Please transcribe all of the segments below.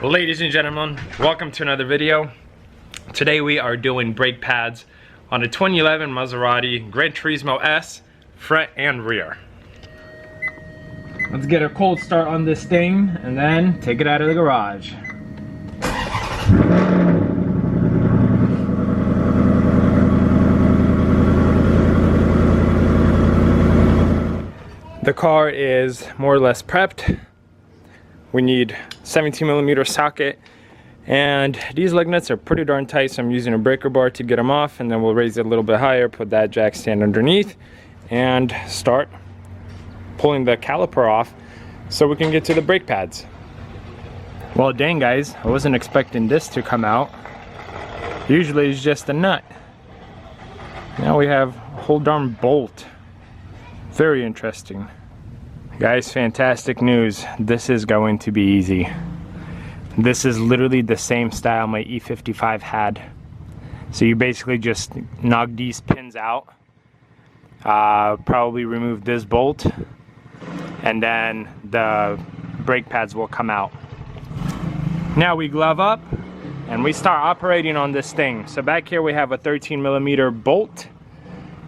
Ladies and gentlemen, welcome to another video. Today we are doing brake pads on a 2011 Maserati Granturismo S, front and rear. Let's get a cold start on this thing and then take it out of the garage. The car is more or less prepped. We need 17mm socket, and these lug nuts are pretty darn tight, so I'm using a breaker bar to get them off, and then we'll raise it a little bit higher, put that jack stand underneath, and start pulling the caliper off so we can get to the brake pads. Well, dang guys, I wasn't expecting this to come out. Usually it's just a nut. Now we have a whole darn bolt. Very interesting. Guys, fantastic news. This is going to be easy. This is literally the same style my E55 had. So you basically just knock these pins out, probably remove this bolt, and then the brake pads will come out. Now we glove up and we start operating on this thing. So back here we have a 13mm bolt,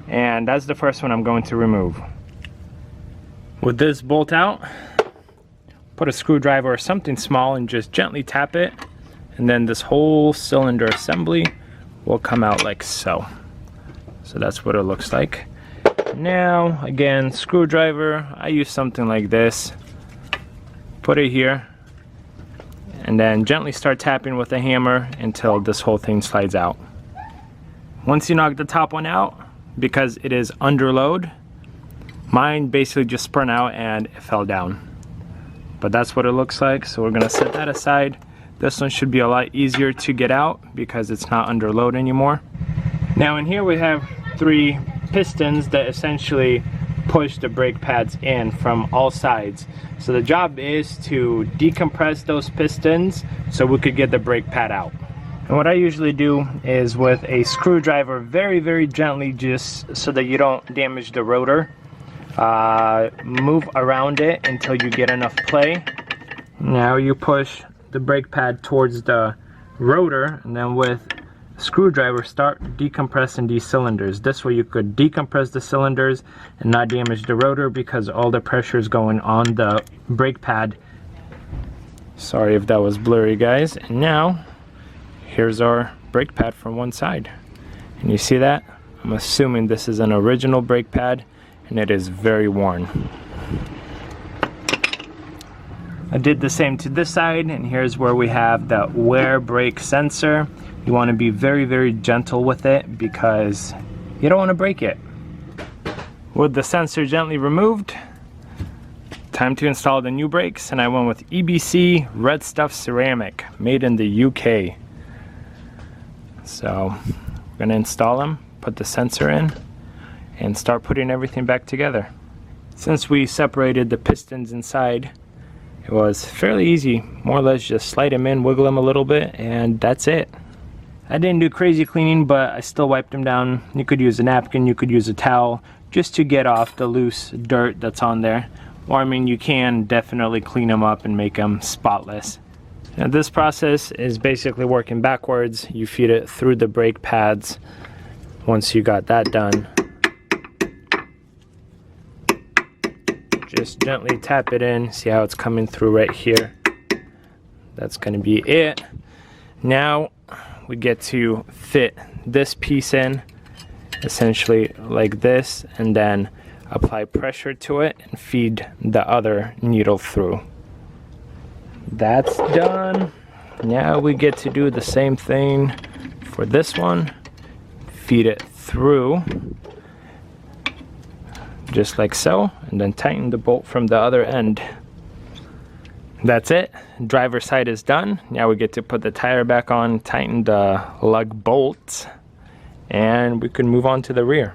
and that's the first one I'm going to remove. With this bolt out, put a screwdriver or something small and just gently tap it, and then this whole cylinder assembly will come out like so. So that's what it looks like. Now again, screwdriver, I use something like this, put it here, and then gently start tapping with a hammer until this whole thing slides out. Once you knock the top one out, because it is under load, mine basically just spun out and it fell down. But that's what it looks like, so we're gonna set that aside. This one should be a lot easier to get out because it's not under load anymore. Now in here we have 3 pistons that essentially push the brake pads in from all sides. So the job is to decompress those pistons so we could get the brake pad out. And what I usually do is with a screwdriver very gently, just so that you don't damage the rotor. Move around it until you get enough play. Now you push the brake pad towards the rotor, and then with a screwdriver start decompressing these cylinders. This way you could decompress the cylinders and not damage the rotor because all the pressure is going on the brake pad. Sorry if that was blurry, guys. And now here's our brake pad from one side, and you see that? I'm assuming this is an original brake pad, and it is very worn. I did the same to this side, and here's where we have the wear brake sensor. You want to be very gentle with it because you don't want to break it. With the sensor gently removed, time to install the new brakes, and I went with EBC Red Stuff Ceramic, made in the UK. So we're going to install them, put the sensor in, and start putting everything back together. Since we separated the pistons inside, it was fairly easy. More or less just slide them in, wiggle them a little bit, and that's it. I didn't do crazy cleaning, but I still wiped them down. You could use a napkin, you could use a towel, just to get off the loose dirt that's on there. Or I mean, you can definitely clean them up and make them spotless. Now this process is basically working backwards. You feed it through the brake pads. Once you got that done, just gently tap it in. See how it's coming through right here? That's going to be it. Now we get to fit this piece in, essentially like this, and then apply pressure to it and feed the other needle through. That's done. Now we get to do the same thing for this one. Feed it through, just like so, and then tighten the bolt from the other end. That's it. Driver's side is done. Now we get to put the tire back on, tighten the lug bolts, and we can move on to the rear.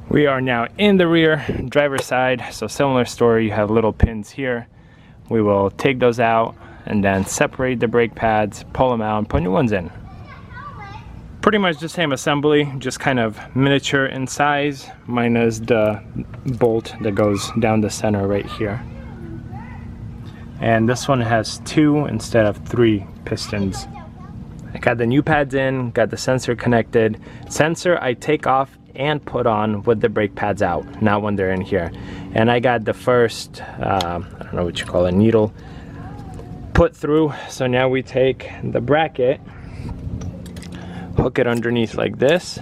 We are now in the rear, driver's side. So similar story, you have little pins here. We will take those out and then separate the brake pads, pull them out, and put new ones in. Pretty much the same assembly, just kind of miniature in size, minus the bolt that goes down the center right here. and this one has 2 instead of 3 pistons. I got the new pads in, got the sensor connected. Sensor I take off and put on with the brake pads out, not when they're in here. And I got the first, I don't know what you call it, needle put through. So now we take the bracket, hook it underneath like this.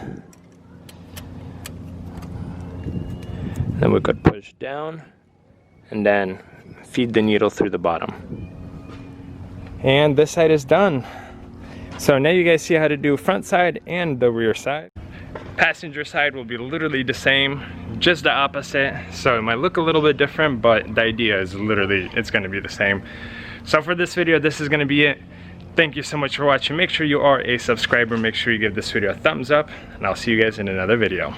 Then we could push down and then feed the needle through the bottom. And this side is done. So now you guys see how to do front side and the rear side. Passenger side will be literally the same, just the opposite. So it might look a little bit different, but the idea is literally, it's gonna be the same. So for this video, this is gonna be it. Thank you so much for watching. Make sure you are a subscriber. Make sure you give this video a thumbs up, and I'll see you guys in another video.